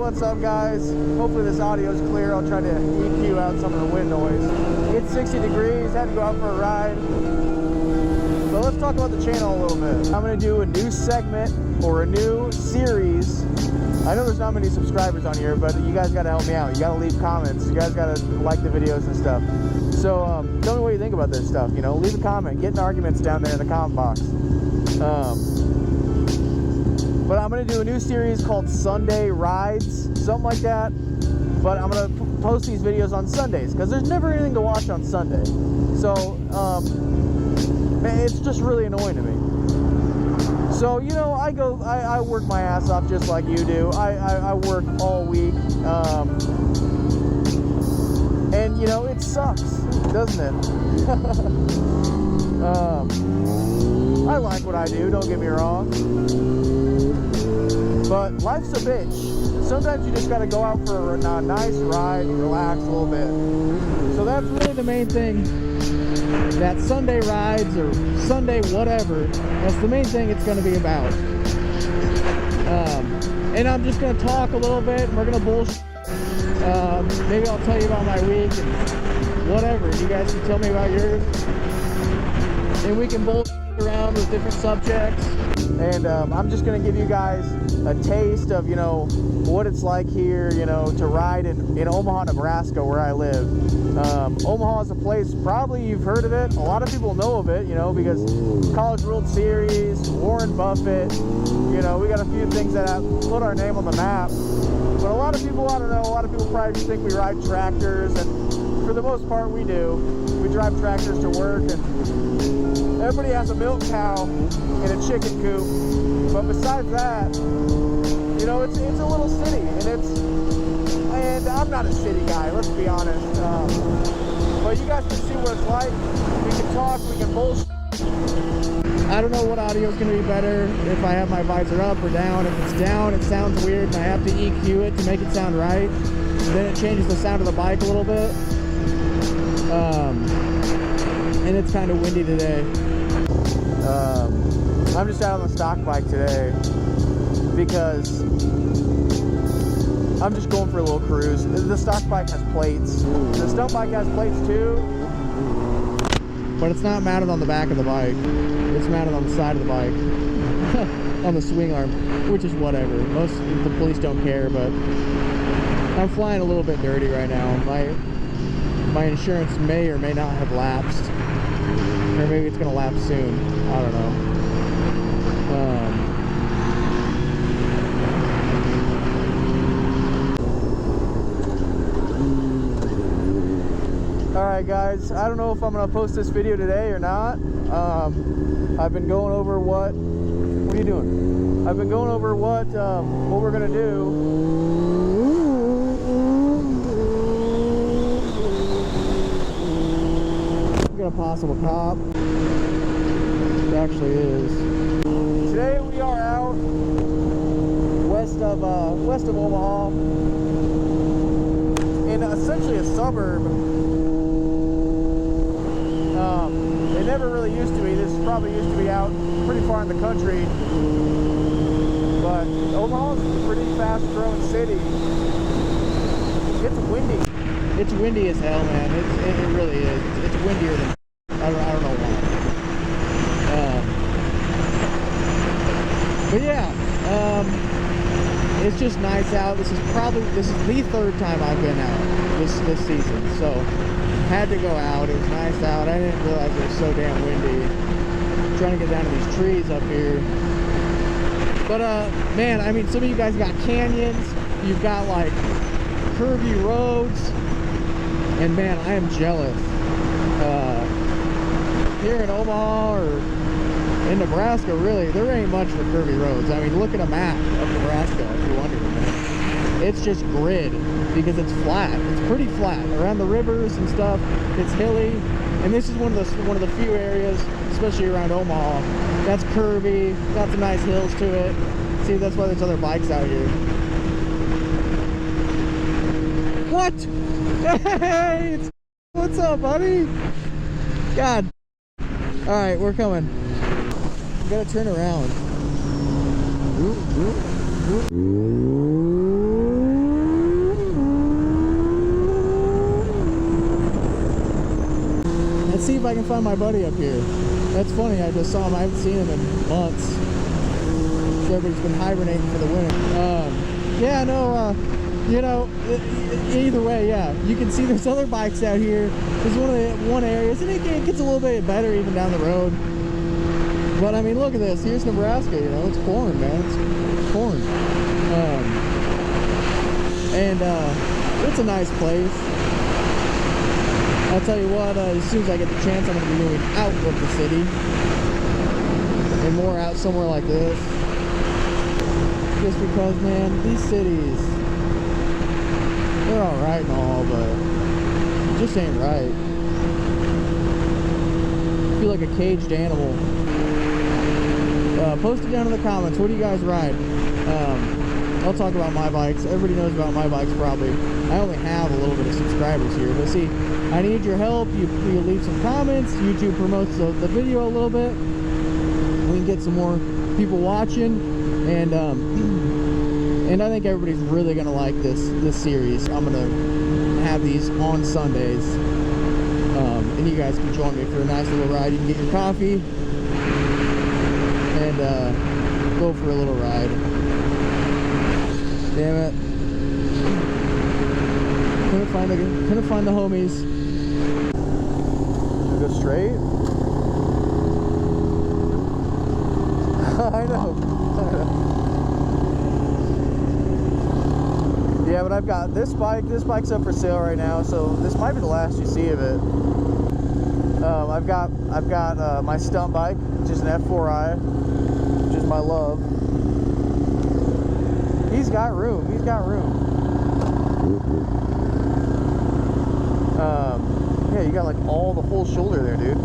what's up, guys? Hopefully this audio is clear. I'll try to EQ out some of the wind noise. It's 60 degrees, had to go out for a ride. So let's talk about the channel a little bit. I'm gonna do a new segment or a new series. I know there's not many subscribers on here, but you guys gotta help me out. You gotta leave comments. You guys gotta like the videos and stuff. So tell me what you think about this stuff. You know, leave a comment. Get in arguments down there in the comment box. But I'm going to do a new series called Sunday Rides, something like that. But I'm going to post these videos on Sundays because there's never anything to watch on Sunday. So it's just really annoying to me. So, you know, I work my ass off just like you do. I work all week. And, you know, it sucks, doesn't it? I like what I do, don't get me wrong. But life's a bitch. Sometimes you just got to go out for a nice ride and relax a little bit. So that's really the main thing. That Sunday rides or Sunday whatever, that's the main thing it's going to be about. And I'm just going to talk a little bit and we're going to bullshit. Maybe I'll tell you about my week and whatever. You guys can tell me about yours. And we can bullshit around with different subjects. And I'm just going to give you guys a taste of, you know, what it's like here, you know, to ride in Omaha, Nebraska, where I live. Omaha is a place, probably you've heard of it. A lot of people know of it, you know, because College World Series, Warren Buffett, you know, we got a few things that have put our name on the map. But a lot of people, I don't know, a lot of people probably just think we ride tractors, and for the most part we do. We drive tractors to work, and everybody has a milk cow and a chicken coop. But besides that, you know, it's a little city, and I'm not a city guy, let's be honest. But you guys can see what it's like. We can talk, we can bullshit. I don't know what audio is going to be better, if I have my visor up or down. If it's down, it sounds weird, and I have to EQ it to make it sound right. Then it changes the sound of the bike a little bit. And it's kind of windy today. I'm just out on the stock bike today because I'm just going for a little cruise. The stock bike has plates. The stunt bike has plates too, but it's not mounted on the back of the bike. It's mounted on the side of the bike, on the swing arm, which is whatever. Most of the police don't care, but I'm flying a little bit dirty right now. My insurance may or may not have lapsed, or maybe it's gonna lapse soon. I don't know. Alright guys, I don't know if I'm going to post this video today or not. I've been going over what are you doing? I've been going over what we're going to do. We got a possible cop. It actually is. Today we are out west of Omaha, in essentially a suburb. It never really used to be. This probably used to be out pretty far in the country. But Omaha is a pretty fast-growing city. It's windy. It's windy as hell, man. It really is. It's windier than I don't know why. But yeah, it's just nice out. This is the third time I've been out this season, so had to go out. It was nice out. I didn't realize it was so damn windy. I'm trying to get down to these trees up here. But man, I mean, some of you guys got canyons. You've got like curvy roads, and man, I am jealous. Here in Omaha or in Nebraska, really, there ain't much for curvy roads. I mean, look at a map of Nebraska if you're wondering. It's just grid because it's flat. It's pretty flat around the rivers and stuff. It's hilly, and this is one of the few areas, especially around Omaha, that's curvy. Got some nice hills to it. See, that's why there's other bikes out here. What? Hey, what's up, buddy? God. All right, we're coming. We gotta turn around. I can find my buddy up here. That's funny, I just saw him. I haven't seen him in months. So everybody's been hibernating for the winter. Yeah, no, you know, either way, yeah. You can see there's other bikes out here. There's one area, and it gets a little bit better even down the road. But I mean, look at this. Here's Nebraska, you know, it's corn, man. It's corn. It's a nice place. I'll tell you what, as soon as I get the chance, I'm going to be moving out of the city and more out somewhere like this. Just because, man, these cities, they're alright and all, but it just ain't right. I feel like a caged animal. Post it down in the comments. What do you guys ride? I'll talk about my bikes. Everybody knows about my bikes probably. I only have a little bit of subscribers here, but see, I need your help. You leave some comments. YouTube promotes the video a little bit. We can get some more people watching, and I think everybody's really gonna like this series. I'm gonna have these on Sundays, and you guys can join me for a nice little ride. You can get your coffee and go for a little ride. Damn it! Couldn't find the homies. Should we go straight? I know. Yeah, but I've got this bike. This bike's up for sale right now, so this might be the last you see of it. I've got my stunt bike, which is an F4i, which is my love. He's got room. He's got room. Yeah, you got like the whole shoulder there, dude.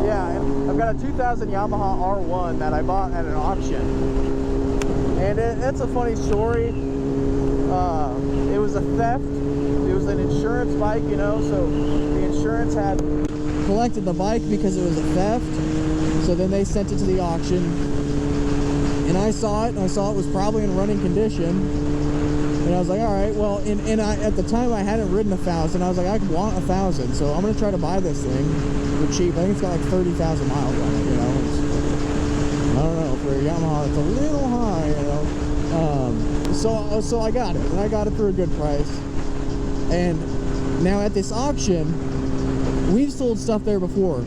Yeah, and I've got a 2000 Yamaha R1 that I bought at an auction, and it's a funny story. It was a theft. It was an insurance bike, you know, so the insurance had collected the bike because it was a theft. So then they sent it to the auction, and I saw it, and I saw it was probably in running condition. And I was like, all right, well, and at the time I hadn't ridden 1,000. I was like, I want 1,000, so I'm gonna try to buy this thing for cheap. I think it's got like 30,000 miles on it, you know. I don't know, for a Yamaha, it's a little high, you know. So I got it, and I got it for a good price. And now at this auction, we've sold stuff there before.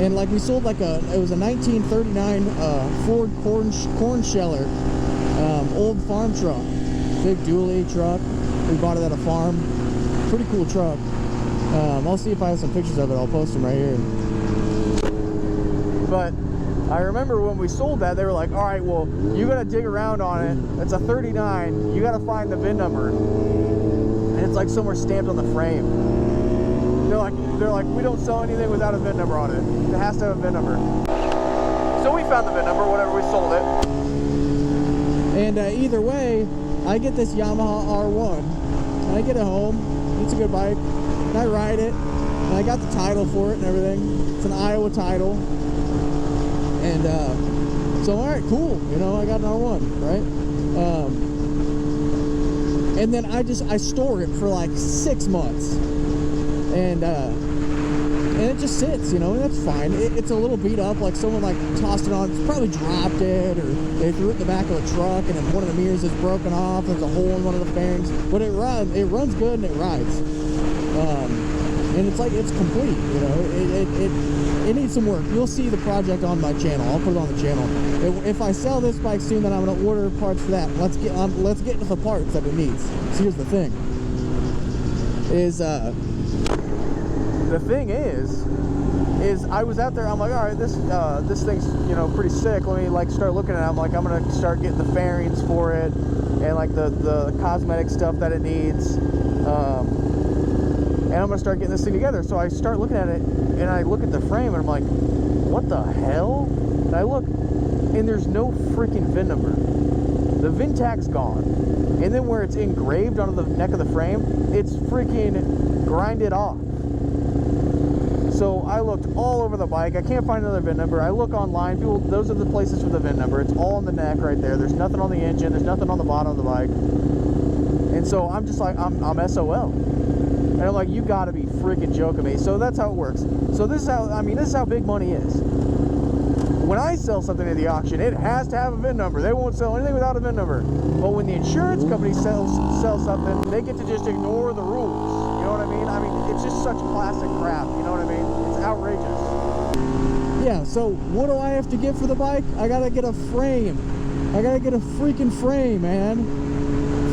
And like we sold like it was a 1939 Ford corn sheller, old farm truck, big dually truck. We bought it at a farm. Pretty cool truck. I'll see if I have some pictures of it. I'll post them right here. But I remember when we sold that, they were like, all right, well, you got to dig around on it. It's a 39. You got to find the VIN number. And it's like somewhere stamped on the frame. They're like, we don't sell anything without a VIN number on it. It has to have a VIN number. So we found the VIN number whenever we sold it. And either way, I get this Yamaha R1. And I get it home. It's a good bike. And I ride it. And I got the title for it and everything. It's an Iowa title. And so, all right, cool. You know, I got an R1, right? And then I store it for like 6 months. And it just sits, you know, and that's fine. It's a little beat up, like someone like tossed it on, probably dropped it, or they threw it in the back of a truck, and then one of the mirrors is broken off, there's a hole in one of the fairings, but it runs good and it rides. And it's like, it's complete, you know, it needs some work. You'll see the project on my channel. I'll put it on the channel. If I sell this bike soon, then I'm going to order parts for that. Let's get to the parts that it needs. So here's the thing. The thing is I was out there, I'm like, all right, this thing's, you know, pretty sick. Let me like start looking at it. I'm like, I'm gonna start getting the fairings for it and like the cosmetic stuff that it needs, and I'm gonna start getting this thing together. So I start looking at it, and I look at the frame, and I'm like, what the hell? And I look, and there's no freaking VIN number. The VIN tag's gone, and then where it's engraved onto the neck of the frame, it's freaking grinded off. So I looked all over the bike. I can't find another VIN number. I look online. People, those are the places for the VIN number. It's all on the neck right there. There's nothing on the engine. There's nothing on the bottom of the bike. And so I'm just like, I'm SOL. And I'm like, you gotta be freaking joking me. So that's how it works. So this is how, I mean, this is how big money is. When I sell something at the auction, it has to have a VIN number. They won't sell anything without a VIN number. But when the insurance company sells something, they get to just ignore the rules. You know what I mean? I mean, it's just such classic crap. You know what I mean? It's outrageous. Yeah, so what do I have to get for the bike? I gotta get a frame. I gotta get a freaking frame, man.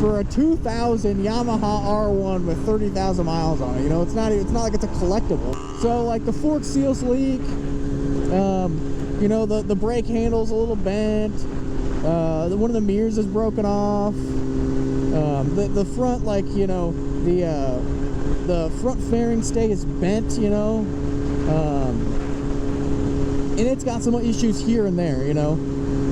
For a 2000 Yamaha R1 with 30,000 miles on it. You know, it's not like it's a collectible. So like the fork seals leak, you know, the brake handle's a little bent, one of the mirrors is broken off, the front, like, you know, the front fairing stay is bent, you know, and it's got some issues here and there, you know.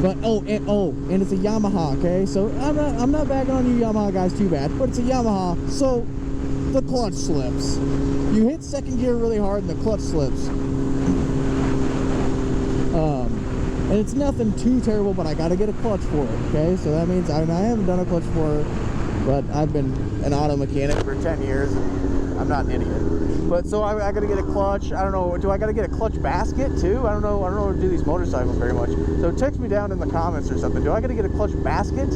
But and it's a Yamaha, okay? So I'm not bagging on you Yamaha guys too bad, but it's a Yamaha, so the clutch slips. You hit second gear really hard and the clutch slips. And it's nothing too terrible, but I gotta get a clutch for it, okay? So that means I haven't done a clutch for it, but I've been an auto mechanic for 10 years and I'm not an idiot. But so I gotta get a clutch. I don't know, do I gotta get a clutch basket too? I don't know how to do these motorcycles very much. So text me down in the comments or something. Do I gotta get a clutch basket?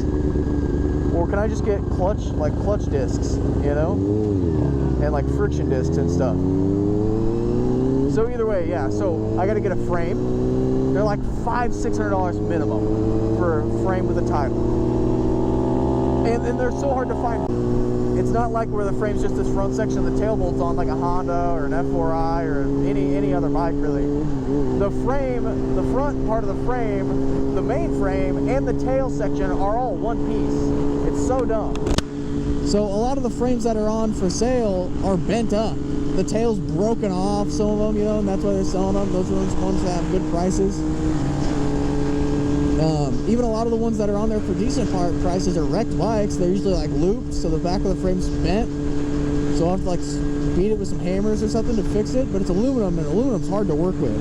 Or can I just get clutch discs, you know? And like friction discs and stuff. So either way, yeah, so I gotta get a frame. They're like $500–600 minimum for a frame with a title. And they're so hard to find. It's not like where the frame's just this front section and the tail bolt's on like a Honda or an F4i or any other bike really. The frame, the front part of the frame, the main frame, and the tail section are all one piece. It's so dumb. So a lot of the frames that are on for sale are bent up. The tail's broken off, some of them, you know, and that's why they're selling them. Those are the ones that have good prices. Even a lot of the ones that are on there for decent prices are wrecked bikes. They're usually like looped, so the back of the frame's bent. So I have to like beat it with some hammers or something to fix it. But it's aluminum, and aluminum's hard to work with.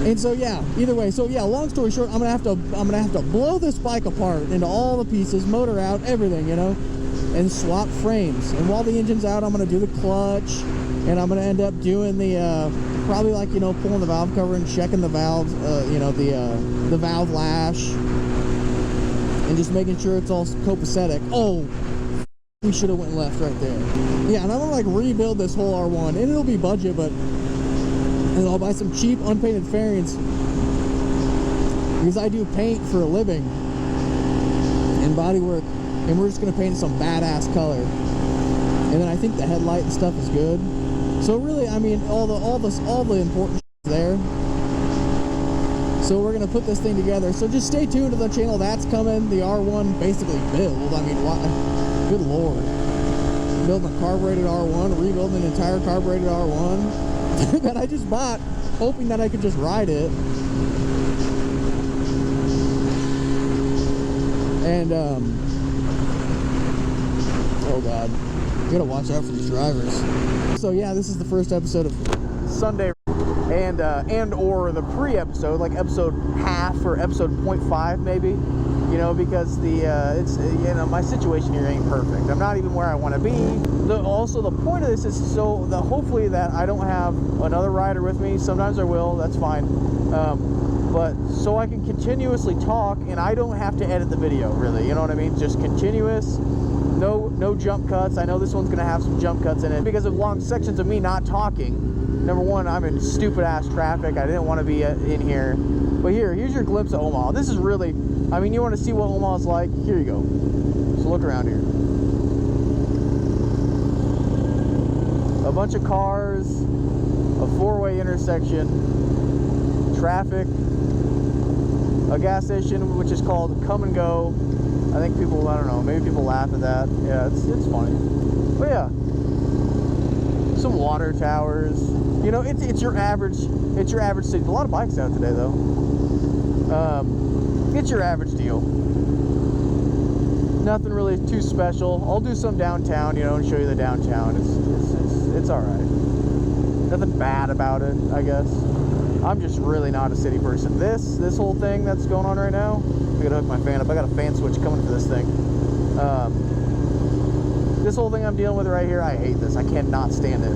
And so yeah, either way, so yeah, long story short, I'm gonna have to blow this bike apart into all the pieces, motor out, everything, you know, and swap frames. And while the engine's out, I'm gonna do the clutch, and I'm gonna end up doing the probably, like, you know, pulling the valve cover and checking the valves, you know, the valve lash, and just making sure it's all copacetic. Oh, we should have went left right there. Yeah, and I'm gonna like rebuild this whole R1, and it'll be budget, but. And I'll buy some cheap unpainted fairings because I do paint for a living and body work, and we're just gonna paint some badass color. And then I think the headlight and stuff is good. So really, I mean, all the important is there. So we're gonna put this thing together. So just stay tuned to the channel. That's coming. The R1 basically build. I mean, what? Good lord! Building a carbureted R1, rebuilding an entire carbureted R1. That I just bought, hoping that I could just ride it. And oh god, you gotta watch out for these drivers. So yeah, this is the first episode of Sunday, and or the pre-episode, like episode half or episode 0.5 maybe, you know, because it's, you know, my situation here ain't perfect. I'm not even where I want to be. Also, the point of this is so that hopefully that I don't have another rider with me. Sometimes I will, that's fine. But so I can continuously talk and I don't have to edit the video, really. You know what I mean? Just continuous, no jump cuts. I know this one's gonna have some jump cuts in it because of long sections of me not talking. Number one, I'm in stupid ass traffic. I didn't want to be in here. But here's your glimpse of Omaha. This is really, I mean, you want to see what Omaha's like? Here you go. So look around here. A bunch of cars, a four-way intersection, traffic, a gas station which is called Come and Go. I think people, I don't know, maybe people laugh at that. Yeah, it's funny. But yeah, some water towers. You know, it's your average city. A lot of bikes out today though. It's your average deal. Nothing really too special. I'll do some downtown, you know, and show you the downtown. It's all right. Nothing bad about it, I guess. I'm just really not a city person. This whole thing that's going on right now, I gotta hook my fan up. I got a fan switch coming for this thing. This whole thing I'm dealing with right here, I hate this. I cannot stand it.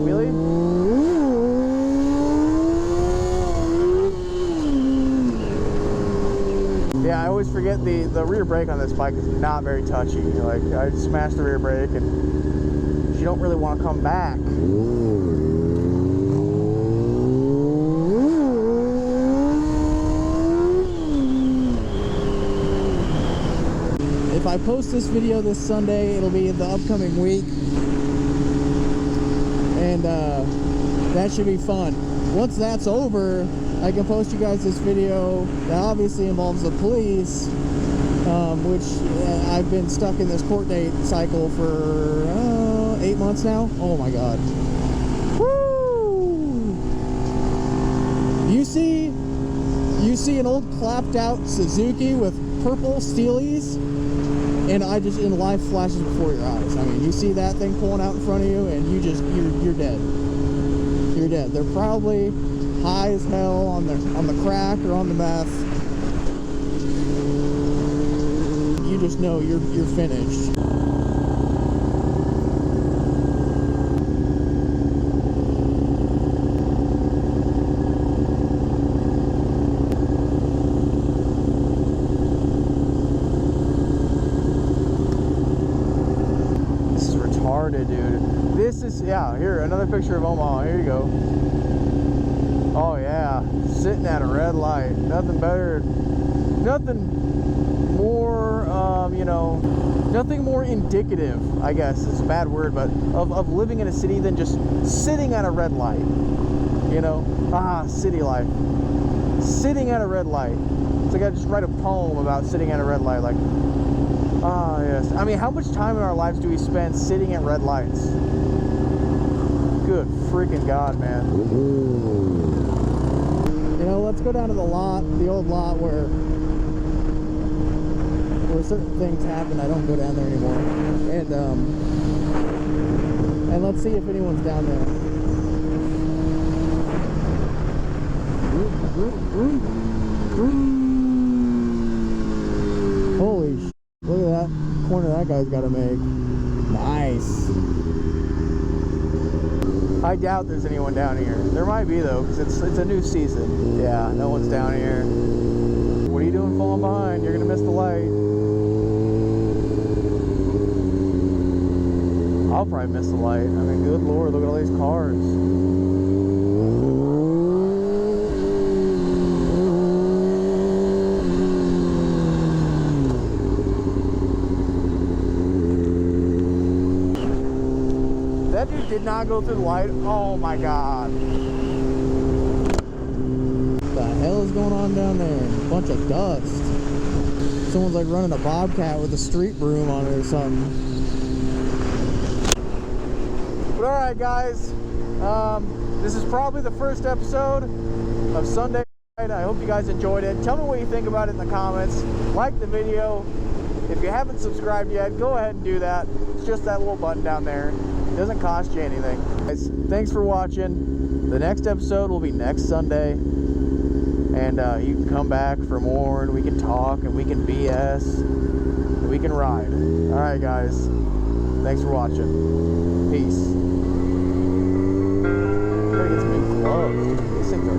Wheelie? Yeah, I always forget the rear brake on this bike is not very touchy. Like, I smashed the rear brake and you don't really want to come back. If I post this video this Sunday, it'll be the upcoming week, and that should be fun. Once that's over, I can post you guys this video that obviously involves the police, which I've been stuck in this court date cycle for 8 months now. Oh my god. Woo! You see an old clapped out Suzuki with purple steelies, and life flashes before your eyes. I mean, you see that thing pulling out in front of you, and you're dead. You're dead. They're probably high as hell on the crack or on the meth. You just know you're finished. Dude, this is, yeah, here, another picture of Omaha. Here you go. Oh yeah, sitting at a red light. Nothing better, nothing more, you know, nothing more indicative, I guess it's a bad word, but of living in a city than just sitting at a red light. You know, city life. Sitting at a red light. It's like I just write a poem about sitting at a red light, like, ah, yes. I mean, how much time in our lives do we spend sitting at red lights? Good freaking God, man. You know, let's go down to the lot, the old lot where certain things happen. I don't go down there anymore. And let's see if anyone's down there. Holy shit. Look at that corner that guy's got to make. Nice. I doubt there's anyone down here. There might be though, because it's a new season. Yeah, no one's down here. What are you doing falling behind? You're gonna miss the light. I'll probably miss the light. I mean, good Lord, look at all these cars. That dude did not go through the light. Oh my god. What the hell is going on down there? A bunch of dust. Someone's like running a bobcat with a street broom on it or something. But alright guys, this is probably the first episode of Sunday Ride. I hope you guys enjoyed it. Tell me what you think about it in the comments. Like the video. If you haven't subscribed yet, go ahead and do that. It's just that little button down there. It doesn't cost you anything. Guys, thanks for watching. The next episode will be next Sunday. And you can come back for more, and we can talk, and we can BS, and we can ride. Alright guys, thanks for watching. Peace. Gotta get some new gloves. These things are